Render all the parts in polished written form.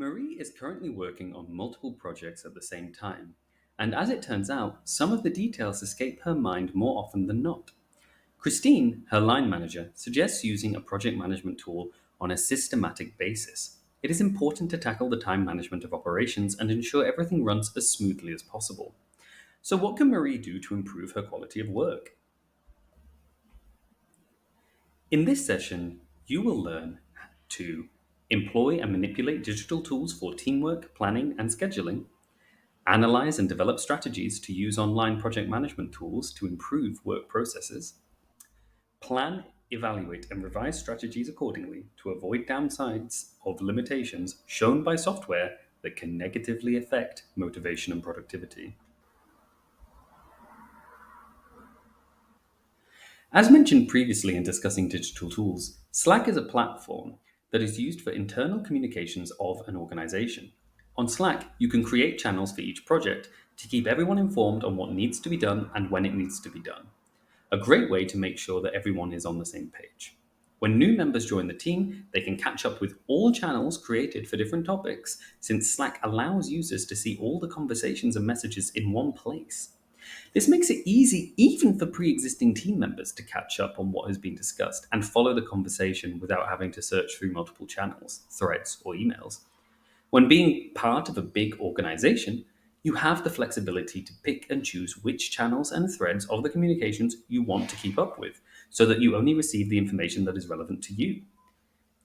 Marie is currently working on multiple projects at the same time, and as it turns out, some of the details escape her mind more often than not. Christine, her line manager, suggests using a project management tool on a systematic basis. It is important to tackle the time management of operations and ensure everything runs as smoothly as possible. So, what can Marie do to improve her quality of work? In this session, you will learn to employ and manipulate digital tools for teamwork, planning, and scheduling, analyze and develop strategies to use online project management tools to improve work processes, plan, evaluate, and revise strategies accordingly to avoid downsides of limitations shown by software that can negatively affect motivation and productivity. As mentioned previously in discussing digital tools, Slack is a platform that is used for internal communications of an organization. On Slack, you can create channels for each project to keep everyone informed on what needs to be done and when it needs to be done. A great way to make sure that everyone is on the same page. When new members join the team, they can catch up with all channels created for different topics, since Slack allows users to see all the conversations and messages in one place. This makes it easy even for pre existing team members to catch up on what has been discussed and follow the conversation without having to search through multiple channels, threads, or emails. When being part of a big organization, you have the flexibility to pick and choose which channels and threads of the communications you want to keep up with, so that you only receive the information that is relevant to you.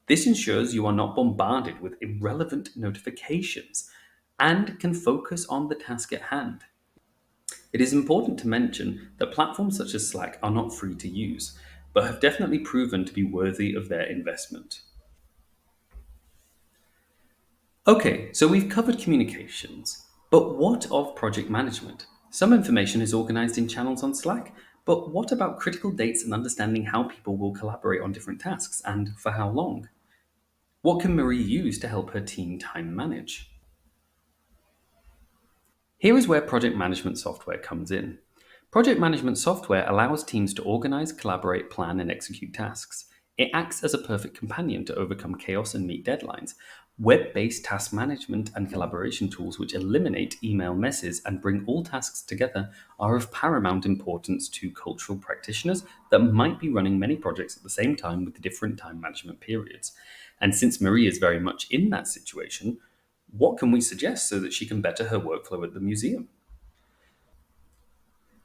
This ensures you are not bombarded with irrelevant notifications and can focus on the task at hand. It is important to mention that platforms such as Slack are not free to use, but have definitely proven to be worthy of their investment. Okay, so we've covered communications, but what of project management? Some information is organized in channels on Slack, but what about critical dates and understanding how people will collaborate on different tasks and for how long? What can Marie use to help her team time manage? Here is where project management software comes in. Project management software allows teams to organize, collaborate, plan, and execute tasks. It acts as a perfect companion to overcome chaos and meet deadlines. Web based task management and collaboration tools which eliminate email messes and bring all tasks together are of paramount importance to cultural practitioners that might be running many projects at the same time with different time management periods. And since Marie is very much in that situation, what can we suggest so that she can better her workflow at the museum?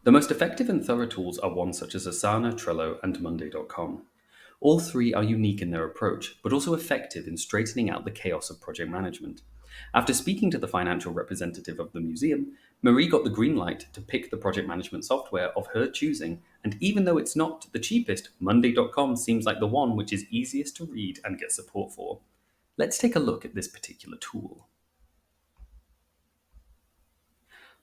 The most effective and thorough tools are ones such as Asana, Trello, and Monday.com. All three are unique in their approach, but also effective in straightening out the chaos of project management. After speaking to the financial representative of the museum, Marie got the green light to pick the project management software of her choosing, and even though it's not the cheapest, Monday.com seems like the one which is easiest to read and get support for. Let's take a look at this particular tool.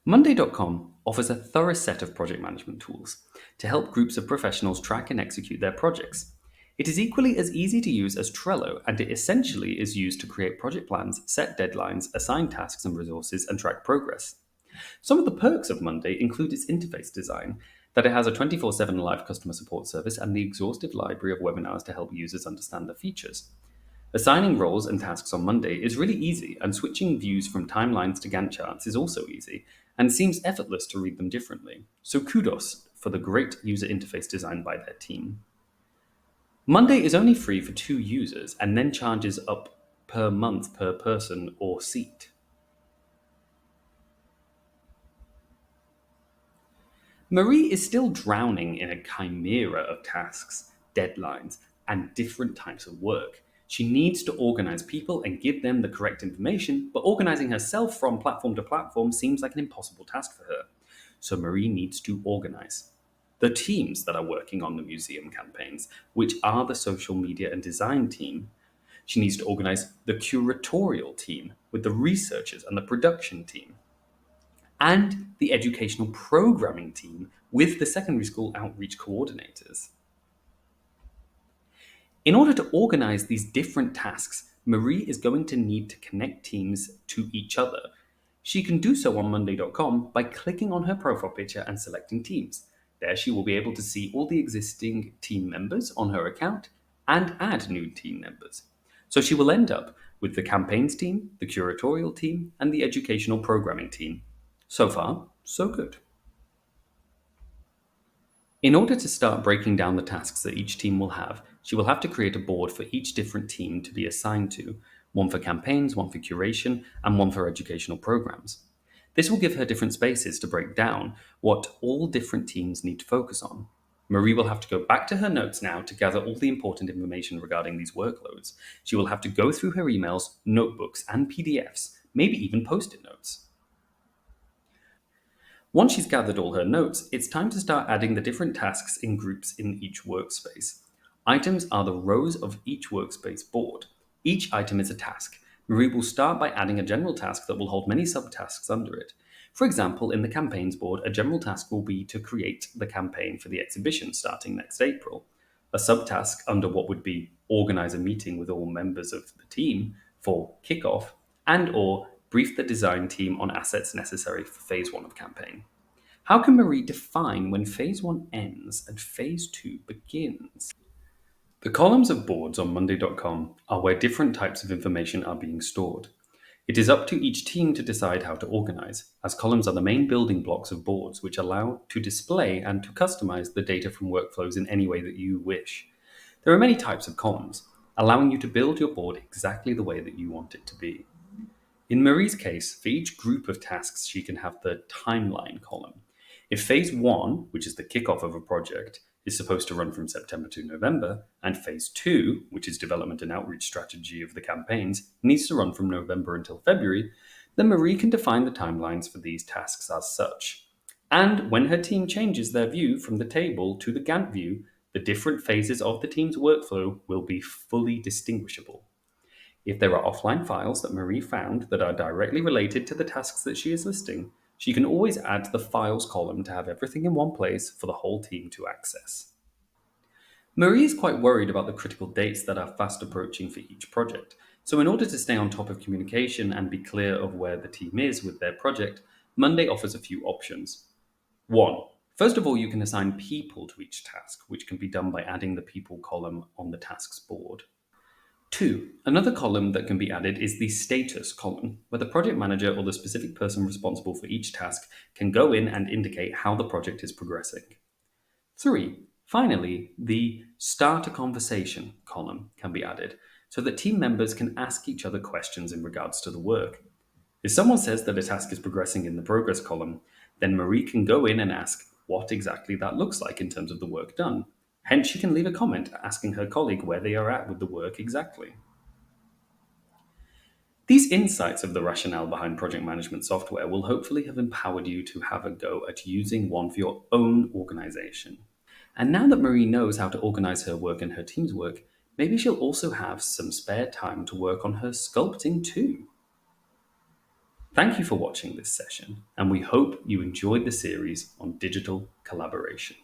Monday.com offers a thorough set of project management tools to help groups of professionals track and execute their projects. It is equally as easy to use as Trello, and it essentially is used to create project plans, set deadlines, assign tasks and resources, and track progress. Some of the perks of Monday include its interface design, that it has a 24/7 live customer support service and the exhaustive library of webinars to help users understand the features. Assigning roles and tasks on Monday is really easy, and switching views from timelines to Gantt charts is also easy, and seems effortless to read them differently. So kudos for the great user interface design by their team. Monday is only free for 2 users and then charges up per month per person or seat. Marie is still drowning in a chimera of tasks, deadlines, and different types of work. She needs to organize people and give them the correct information, but organizing herself from platform to platform seems like an impossible task for her. So Marie needs to organize the teams that are working on the museum campaigns, which are the social media and design team. She needs to organize the curatorial team with the researchers and the production team, and the educational programming team with the secondary school outreach coordinators. In order to organize these different tasks, Marie is going to need to connect teams to each other. She can do so on Monday.com by clicking on her profile picture and selecting teams. There she will be able to see all the existing team members on her account and add new team members. So she will end up with the campaigns team, the curatorial team, and the educational programming team. So far, so good. In order to start breaking down the tasks that each team will have, she will have to create a board for each different team to be assigned to, one for campaigns, one for curation, and one for educational programs. This will give her different spaces to break down what all different teams need to focus on. Marie will have to go back to her notes now to gather all the important information regarding these workloads. She will have to go through her emails, notebooks, and PDFs, maybe even post it notes. Once she's gathered all her notes, it's time to start adding the different tasks in groups in each workspace. Items are the rows of each workspace board. Each item is a task. Marie will start by adding a general task that will hold many subtasks under it. For example, in the campaigns board, a general task will be to create the campaign for the exhibition starting next April. A subtask under what would be organize a meeting with all members of the team for kickoff and or brief the design team on assets necessary for phase 1 of campaign. How can Marie define when phase 1 ends and phase 2 begins? The columns of boards on Monday.com are where different types of information are being stored. It is up to each team to decide how to organize, as columns are the main building blocks of boards which allow to display and to customize the data from workflows in any way that you wish. There are many types of columns, allowing you to build your board exactly the way that you want it to be. In Marie's case, for each group of tasks, she can have the timeline column. If phase 1, which is the kickoff of a project, is supposed to run from September to November, and phase 2, which is development and outreach strategy of the campaigns, needs to run from November until February, then Marie can define the timelines for these tasks as such. And when her team changes their view from the table to the Gantt view, the different phases of the team's workflow will be fully distinguishable. If there are offline files that Marie found that are directly related to the tasks that she is listing, she can always add the files column to have everything in one place for the whole team to access. Marie is quite worried about the critical dates that are fast approaching for each project. So in order to stay on top of communication and be clear of where the team is with their project, Monday offers a few options. 1. First of all, you can assign people to each task, which can be done by adding the people column on the tasks board. 2. Another column that can be added is the status column, where the project manager or the specific person responsible for each task can go in and indicate how the project is progressing. 3. Finally, the start a conversation column can be added so that team members can ask each other questions in regards to the work. If someone says that a task is progressing in the progress column, then Marie can go in and ask what exactly that looks like in terms of the work done. Hence, she can leave a comment asking her colleague where they are at with the work exactly. These insights of the rationale behind project management software will hopefully have empowered you to have a go at using one for your own organization. And now that Marie knows how to organize her work and her team's work, maybe she'll also have some spare time to work on her sculpting too. Thank you for watching this session, and we hope you enjoyed the series on digital collaboration.